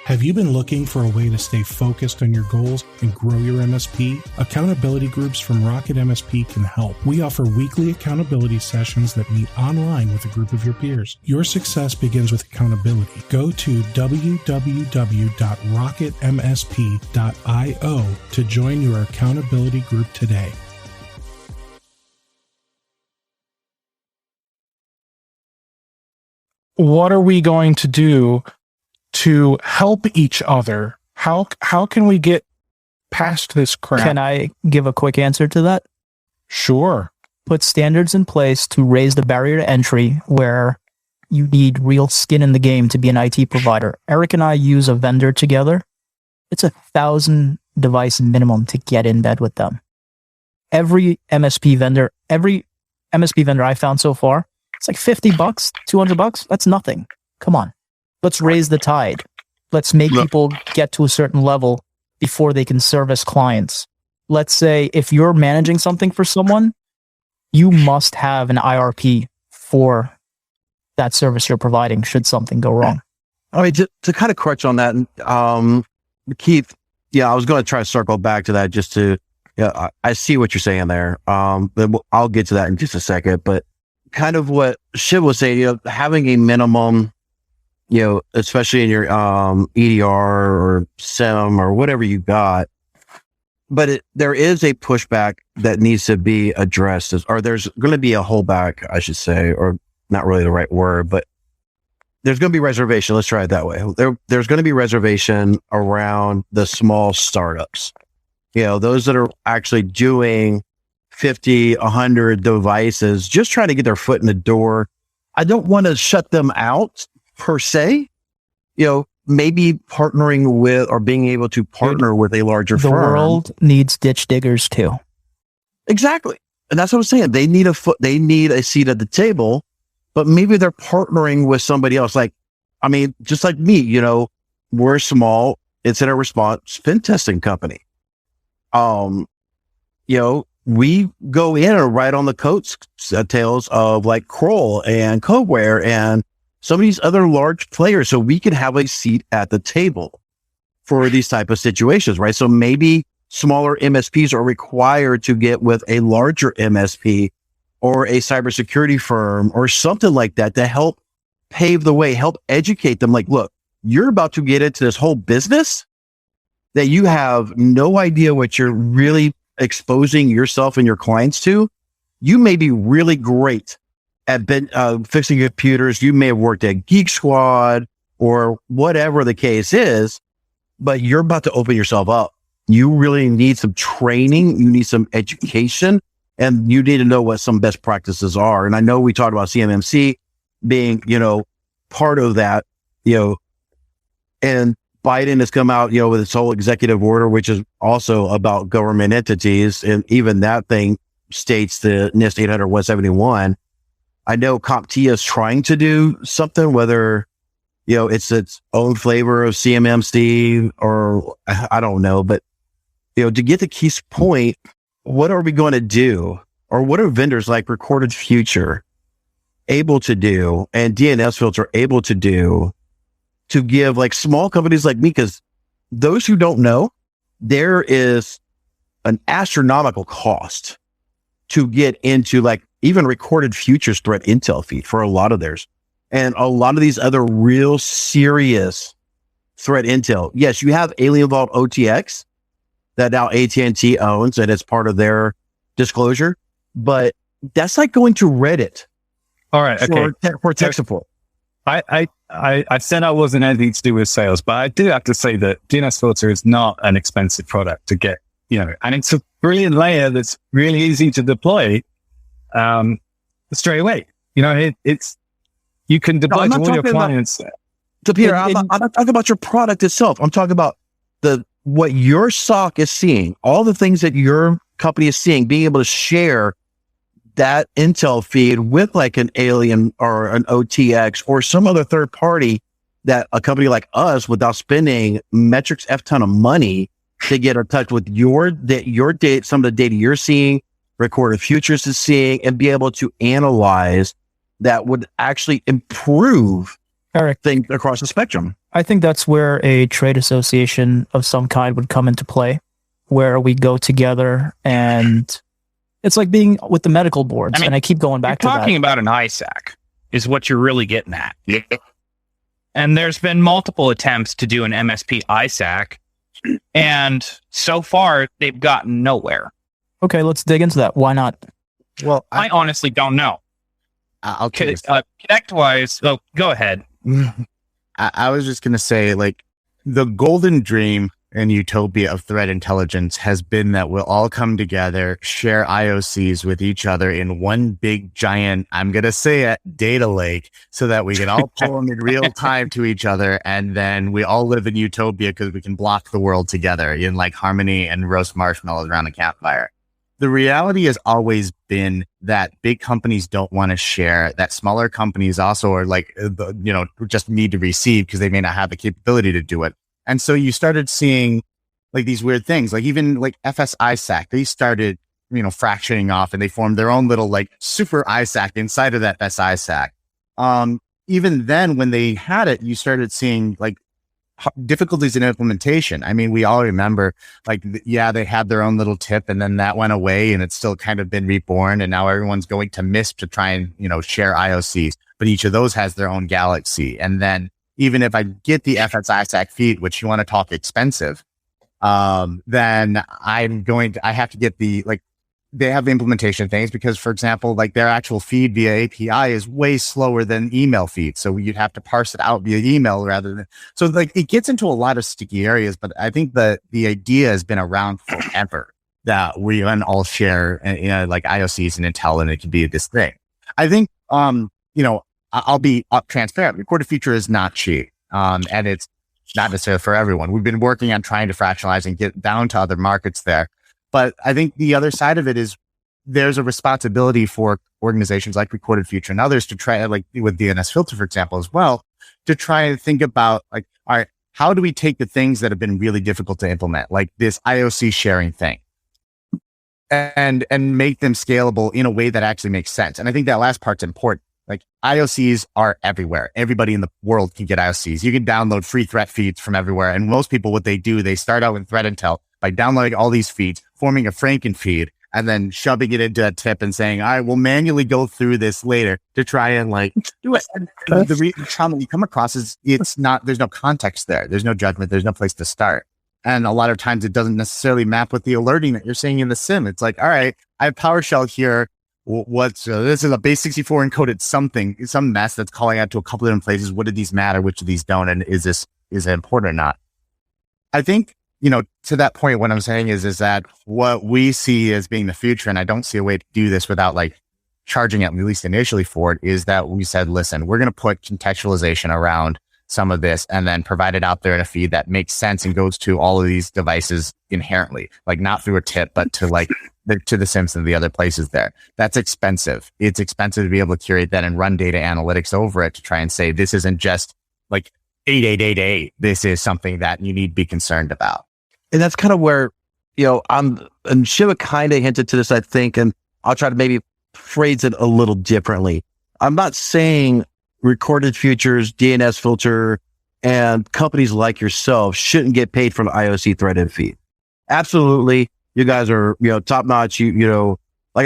Have you been looking for a way to stay focused on your goals and grow your MSP? Accountability groups from RocketMSP can help. We offer weekly accountability sessions that meet online with a group of your peers. Your success begins with accountability. Go to www.rocketmsp.io to join your accountability group today. What are we going to do to help each other? How can we get past this crap? Can I give a quick answer to that? Sure. Put standards in place to raise the barrier to entry where you need real skin in the game to be an IT provider. Eric and I use a vendor together. It's 1,000 device minimum to get in bed with them. Every MSP vendor I found so far, it's like $50, $200. That's nothing. Come on. Let's raise the tide. Let's make people get to a certain level before they can service clients. Let's say if you're managing something for someone, you must have an IRP for that service you're providing should something go wrong. I mean, to kind of crutch on that, Keith, I was going to try to circle back to that just to, I see what you're saying there. But I'll get to that in just a second. But kind of what Shiv was saying, having a minimum, especially in your EDR or SIM or whatever you got. But there is a pushback that needs to be addressed, or there's going to be a holdback, I should say, or not really the right word, but there's going to be reservation. Let's try it that way. There's going to be reservation around the small startups. Those that are actually doing 50, 100 devices, just trying to get their foot in the door. I don't want to shut them out per se, maybe partnering with or being able to partner with a larger firm. The world needs ditch diggers too. Exactly. And that's what I'm saying. They need a seat at the table, but maybe they're partnering with somebody else. Just like me, we're a small incident response pen testing company. We go in and right on the coattails of like Kroll and Codeware and some of these other large players, so we can have a seat at the table for these type of situations, right? So maybe smaller MSPs are required to get with a larger MSP or a cybersecurity firm or something like that to help pave the way, help educate them. Like, look, you're about to get into this whole business that you have no idea what you're really exposing yourself and your clients to. You may be really great at fixing computers. You may have worked at Geek Squad or whatever the case is, but you're about to open yourself up. You really need some training. You need some education, and you need to know what some best practices are. And I know we talked about CMMC being, part of that, and Biden has come out, with its whole executive order, which is also about government entities. And even that thing states the NIST 800-171. I know CompTIA is trying to do something, whether, it's its own flavor of CMMC or I don't know, but, to get to Keith's point, what are we going to do? Or what are vendors like Recorded Future able to do and DNS Filter able to do to give like small companies like me? Because those who don't know, there is an astronomical cost to get into like even Recorded Future's threat intel feed for a lot of theirs. And a lot of these other real serious threat intel. Yes, you have Alien Vault OTX that now AT&T owns and it's part of their disclosure, but that's like going to Reddit. All right. Okay. For tech support. I said I wasn't anything to do with sales, but I do have to say that DNS Filter is not an expensive product to get, and it's a brilliant layer that's really easy to deploy straight away. It's you can deploy to all your clients. So Peter, I'm not talking about your product itself. I'm talking about what your SOC is seeing, all the things that your company is seeing, being able to share that intel feed with like an Alien or an OTX or some other third party that a company like us, without spending metrics F ton of money to get in touch with your data, some of the data you're seeing, Recorded Futures is seeing, and be able to analyze that would actually improve Eric, thing across the spectrum. I think that's where a trade association of some kind would come into play, where we go together, and it's like being with the medical boards. And I keep going back to that. Talking about an ISAC is what you're really getting at. Yeah. And there's been multiple attempts to do an MSP ISAC, and so far they've gotten nowhere. Okay, let's dig into that. Why not? Well, I honestly don't know. I'll Connect-wise, go ahead. I was just going to say, like, the golden dream and utopia of threat intelligence has been that we'll all come together, share IOCs with each other in one big giant, I'm going to say it, data lake, so that we can all pull them in real time to each other. And then we all live in utopia because we can block the world together in like harmony and roast marshmallows around a campfire. The reality has always been that big companies don't want to share, that smaller companies also are like, just need to receive because they may not have the capability to do it. And so you started seeing like these weird things, like even like FS ISAC, they started, fractioning off and they formed their own little like super ISAC inside of that FS ISAC. Even then when they had it, you started seeing like difficulties in implementation. I mean, we all remember they had their own little tip and then that went away and it's still kind of been reborn. And now everyone's going to MISP to try and, share IOCs, but each of those has their own galaxy. And then even if I get the FS ISAC feed, which you want to talk expensive, then I have to get they have the implementation things because, for example, like their actual feed via API is way slower than email feed. So you'd have to parse it out via email rather than, so like it gets into a lot of sticky areas, but I think the idea has been around forever that we can all share, like IOCs and Intel, and it can be this thing. I think, I'll be transparent. Recorded Future is not cheap. And it's not necessarily for everyone. We've been working on trying to fractionalize and get down to other markets there. But I think the other side of it is there's a responsibility for organizations like Recorded Future and others to try, like with DNS Filter, for example, as well, to try and think about like, all right, how do we take the things that have been really difficult to implement, like this IOC sharing thing, and make them scalable in a way that actually makes sense? And I think that last part's important. Like IOCs are everywhere. Everybody in the world can get IOCs. You can download free threat feeds from everywhere. And most people, what they do, they start out with threat intel by downloading all these feeds, forming a Franken feed, and then shoving it into a tip and saying, all right, we'll manually go through this later to try and like do it. The problem you come across is there's no context there. There's no judgment. There's no place to start. And a lot of times it doesn't necessarily map with the alerting that you're seeing in the SIM. It's like, all right, I have PowerShell here. This is a base 64 encoded some mess that's calling out to a couple of different places. What did these matter? Which of these don't? And is it important or not? I think, to that point, what I'm saying is that what we see as being the future, and I don't see a way to do this without like charging at least initially for it, is that we said, listen, we're going to put contextualization around some of this and then provide it out there in a feed that makes sense and goes to all of these devices inherently, like not through a tip, but to like to the SIMs and the other places there. That's expensive. It's expensive to be able to curate that and run data analytics over it to try and say, this isn't just like 8888. This is something that you need to be concerned about. And that's kind of where, and Shiva kind of hinted to this, I think, and I'll try to maybe phrase it a little differently. I'm not saying Recorded Futures, DNS Filter, and companies like yourself shouldn't get paid for the IOC threaded feed. Absolutely. You guys are, top notch. Like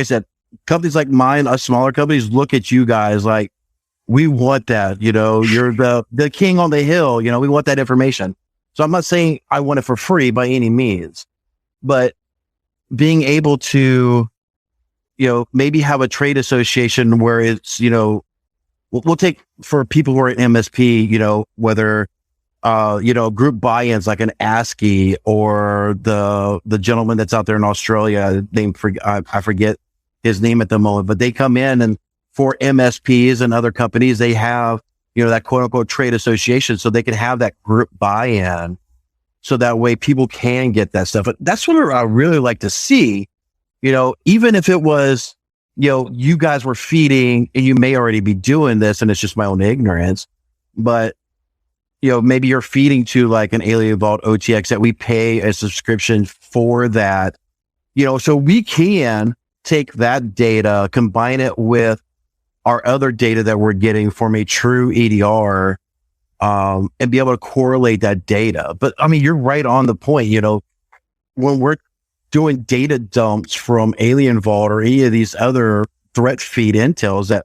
I said, companies like mine, us smaller companies, look at you guys like, we want that, you're the king on the hill. We want that information. So I'm not saying I want it for free by any means, but being able to, maybe have a trade association where it's, we'll take for people who are at MSP, whether, group buy-ins like an ASCII or the gentleman that's out there in Australia, I forget his name at the moment, but they come in and for MSPs and other companies, they have, that quote unquote trade association so they can have that group buy-in so that way people can get that stuff. But that's what I really like to see, even if it was, you guys were feeding and you may already be doing this and it's just my own ignorance, but maybe you're feeding to like an Alien Vault OTX that we pay a subscription for that, so we can take that data, combine it with our other data that we're getting from a true EDR and be able to correlate that data. But I mean, you're right on the point. When we're doing data dumps from Alien Vault or any of these other threat feed intels that,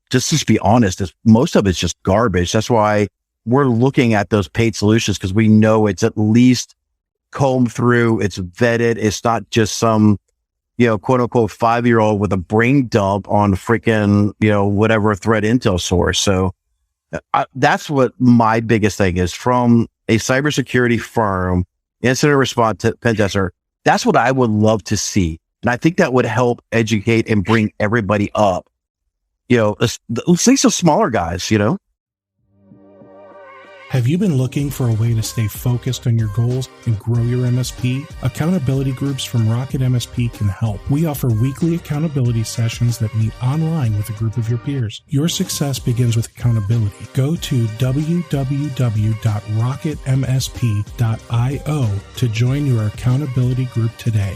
just to be honest, most of it's just garbage. That's why we're looking at those paid solutions, because we know it's at least combed through, it's vetted. It's not just some, quote unquote 5-year-old with a brain dump on freaking, whatever threat intel source. So that's what my biggest thing is from a cybersecurity firm, incident response pen tester. That's what I would love to see. And I think that would help educate and bring everybody up, at least the smaller guys, Have you been looking for a way to stay focused on your goals and grow your MSP? Accountability groups from RocketMSP can help. We offer weekly accountability sessions that meet online with a group of your peers. Your success begins with accountability. Go to www.rocketmsp.io to join your accountability group today.